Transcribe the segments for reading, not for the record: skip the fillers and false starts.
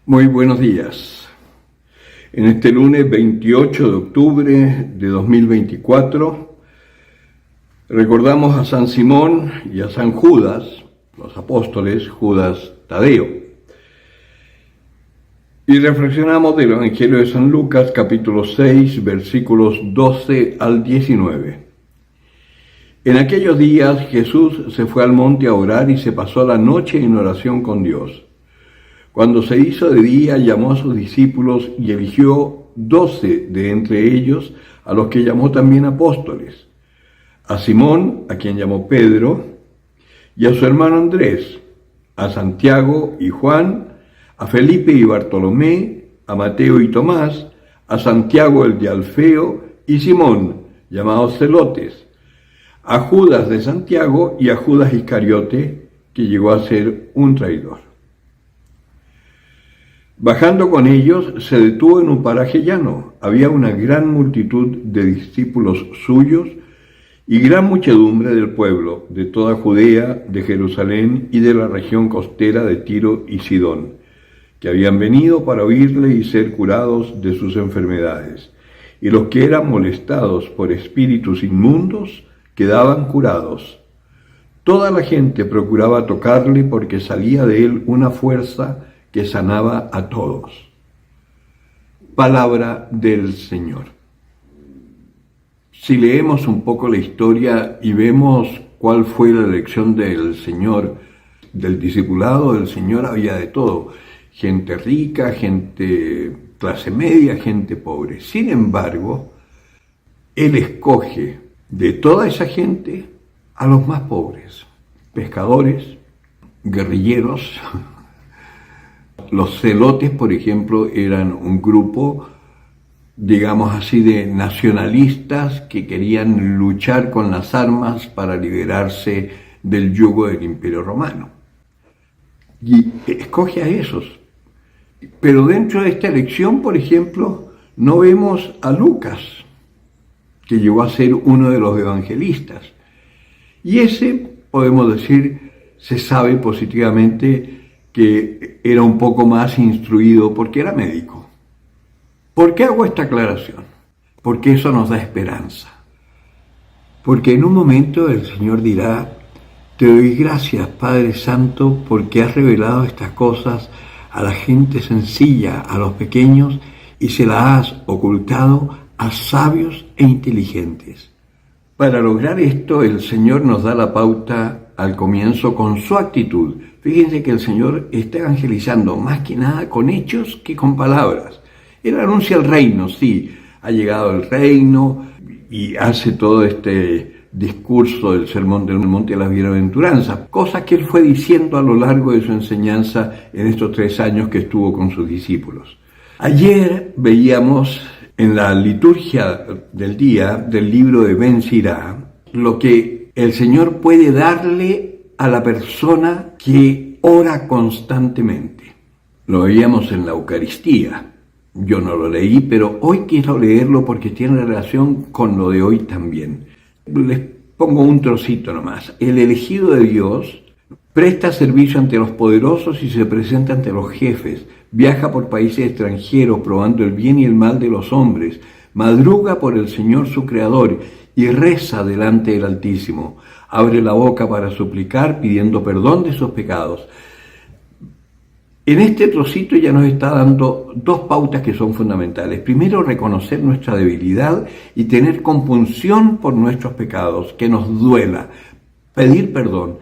Muy buenos días. En este lunes 28 de octubre de 2024 recordamos a San Simón y a San Judas, los apóstoles, Judas Tadeo. Y reflexionamos del Evangelio de San Lucas, capítulo 6, versículos 12 al 19. En aquellos días Jesús se fue al monte a orar y se pasó la noche en oración con Dios. Cuando se hizo de día, llamó a sus discípulos y eligió 12 de entre ellos, a los que llamó también apóstoles: a Simón, a quien llamó Pedro, y a su hermano Andrés, a Santiago y Juan, a Felipe y Bartolomé, a Mateo y Tomás, a Santiago el de Alfeo y Simón, llamados Zelotes, a Judas de Santiago y a Judas Iscariote, que llegó a ser un traidor. Bajando con ellos, se detuvo en un paraje llano. Había una gran multitud de discípulos suyos y gran muchedumbre del pueblo, de toda Judea, de Jerusalén y de la región costera de Tiro y Sidón, que habían venido para oírle y ser curados de sus enfermedades. Y los que eran molestados por espíritus inmundos quedaban curados. Toda la gente procuraba tocarle porque salía de él una fuerza que sanaba a todos. Palabra del Señor. Si leemos un poco la historia y vemos cuál fue la elección del Señor, del discipulado del Señor, había de todo: gente rica, gente clase media, gente pobre. Sin embargo, Él escoge de toda esa gente a los más pobres: pescadores, guerrilleros. Los celotes, por ejemplo, eran un grupo, digamos así, de nacionalistas que querían luchar con las armas para liberarse del yugo del Imperio Romano. Y escoge a esos. Pero dentro de esta elección, por ejemplo, no vemos a Lucas, que llegó a ser uno de los evangelistas. Y ese, podemos decir, se sabe positivamente que era un poco más instruido porque era médico. ¿Por qué hago esta aclaración? Porque eso nos da esperanza. Porque en un momento el Señor dirá: te doy gracias, Padre Santo, porque has revelado estas cosas a la gente sencilla, a los pequeños, y se las has ocultado a sabios e inteligentes. Para lograr esto, el Señor nos da la pauta al comienzo con su actitud. Fíjense que el Señor está evangelizando más que nada con hechos que con palabras. Él anuncia el reino, sí, ha llegado el reino, y hace todo este discurso del Sermón del Monte de las Bienaventuranzas, cosas que Él fue diciendo a lo largo de su enseñanza en estos 3 años que estuvo con sus discípulos. Ayer veíamos en la liturgia del día del libro de Ben Sirá lo que el Señor puede darle a la persona que ora constantemente. Lo veíamos en la Eucaristía. Yo no lo leí, pero hoy quiero leerlo porque tiene relación con lo de hoy también. Les pongo un trocito nomás. El elegido de Dios presta servicio ante los poderosos y se presenta ante los jefes. Viaja por países extranjeros probando el bien y el mal de los hombres. Madruga por el Señor su Creador y reza delante del Altísimo. Abre la boca para suplicar, pidiendo perdón de sus pecados. En este trocito ya nos está dando 2 pautas que son fundamentales. Primero, reconocer nuestra debilidad y tener compunción por nuestros pecados, que nos duela, pedir perdón.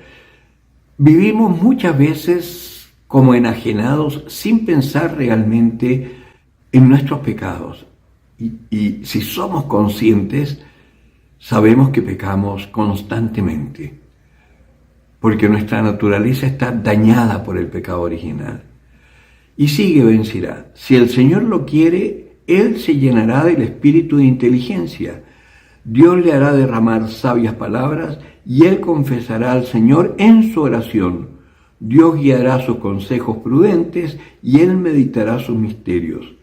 Vivimos muchas veces como enajenados sin pensar realmente en nuestros pecados. Y si somos conscientes, sabemos que pecamos constantemente, porque nuestra naturaleza está dañada por el pecado original. Y sigue Ben Sirá: si el Señor lo quiere, Él se llenará del espíritu de inteligencia. Dios le hará derramar sabias palabras y Él confesará al Señor en su oración. Dios guiará sus consejos prudentes y Él meditará sus misterios.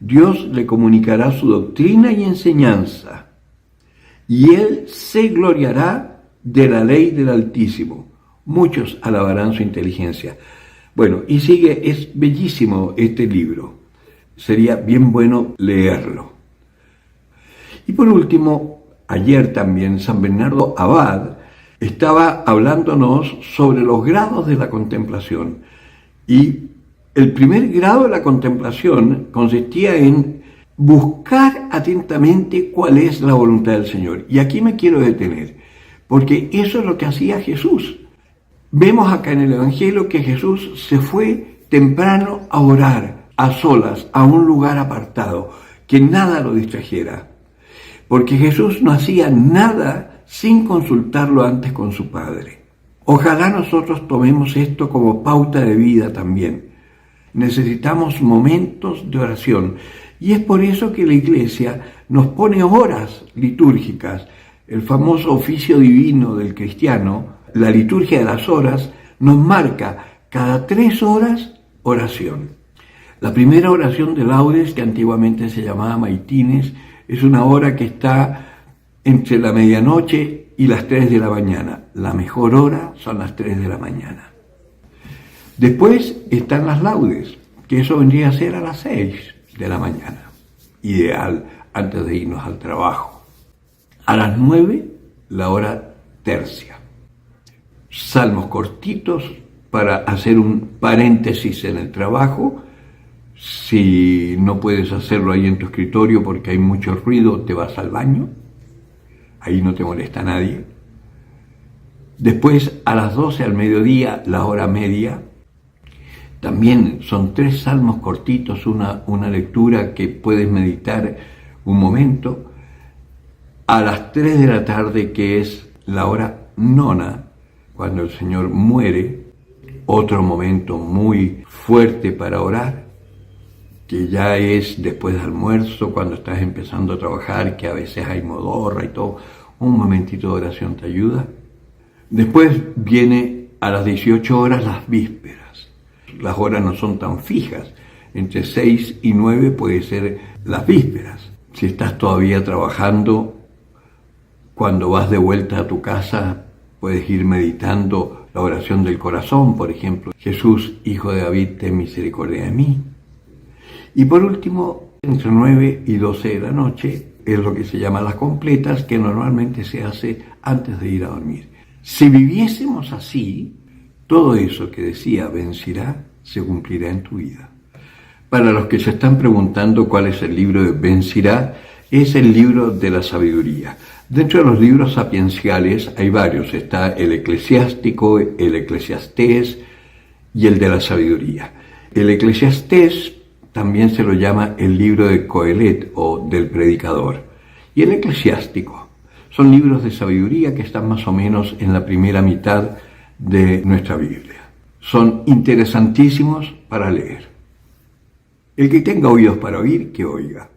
Dios le comunicará su doctrina y enseñanza. y él se gloriará de la ley del Altísimo. Muchos alabarán su inteligencia. Bueno, y sigue, es bellísimo este libro. Sería bien bueno leerlo. Y por último, ayer también San Bernardo Abad estaba hablándonos sobre los grados de la contemplación. Y el primer grado de la contemplación consistía en buscar atentamente cuál es la voluntad del Señor. Y aquí me quiero detener, porque eso es lo que hacía Jesús. Vemos acá en el Evangelio que Jesús se fue temprano a orar, a solas, a un lugar apartado, que nada lo distrajera. Porque Jesús no hacía nada sin consultarlo antes con su Padre. Ojalá nosotros tomemos esto como pauta de vida también. Necesitamos momentos de oración. Y es por eso que la Iglesia nos pone horas litúrgicas. El famoso oficio divino del cristiano, la liturgia de las horas, nos marca cada 3 horas oración. La primera oración de laudes, que antiguamente se llamaba maitines, es una hora que está entre la medianoche y las 3 de la mañana. La mejor hora son las 3 de la mañana. Después están las laudes, que eso vendría a ser a las 6 de la mañana. Ideal antes de irnos al trabajo. A las 9, la hora tercia. Salmos cortitos para hacer un paréntesis en el trabajo. Si no puedes hacerlo ahí en tu escritorio porque hay mucho ruido, te vas al baño. Ahí no te molesta nadie. Después, a las 12 al mediodía, la hora media. También son 3 salmos cortitos, una lectura que puedes meditar un momento. A las 3 de la tarde, que es la hora nona, cuando el Señor muere, otro momento muy fuerte para orar, que ya es después del almuerzo, cuando estás empezando a trabajar, que a veces hay modorra y todo, un momentito de oración te ayuda. Después viene a las 18 horas las vísperas. Las horas no son tan fijas, entre 6 y 9 puede ser las vísperas. Si estás todavía trabajando, cuando vas de vuelta a tu casa, puedes ir meditando la oración del corazón, por ejemplo, Jesús, Hijo de David, ten misericordia de mí. Y por último, entre 9 y 12 de la noche, es lo que se llama las completas, que normalmente se hace antes de ir a dormir. Si viviésemos así, todo eso que decía Bencirá se cumplirá en tu vida. Para los que se están preguntando cuál es el libro de Bencirá, es el libro de la sabiduría. Dentro de los libros sapienciales hay varios. Está el eclesiástico, el eclesiastés y el de la sabiduría. El eclesiastés también se lo llama el libro de Coelet o del predicador. Y el eclesiástico son libros de sabiduría que están más o menos en la primera mitad de nuestra Biblia. Son interesantísimos para leer. El que tenga oídos para oír, que oiga.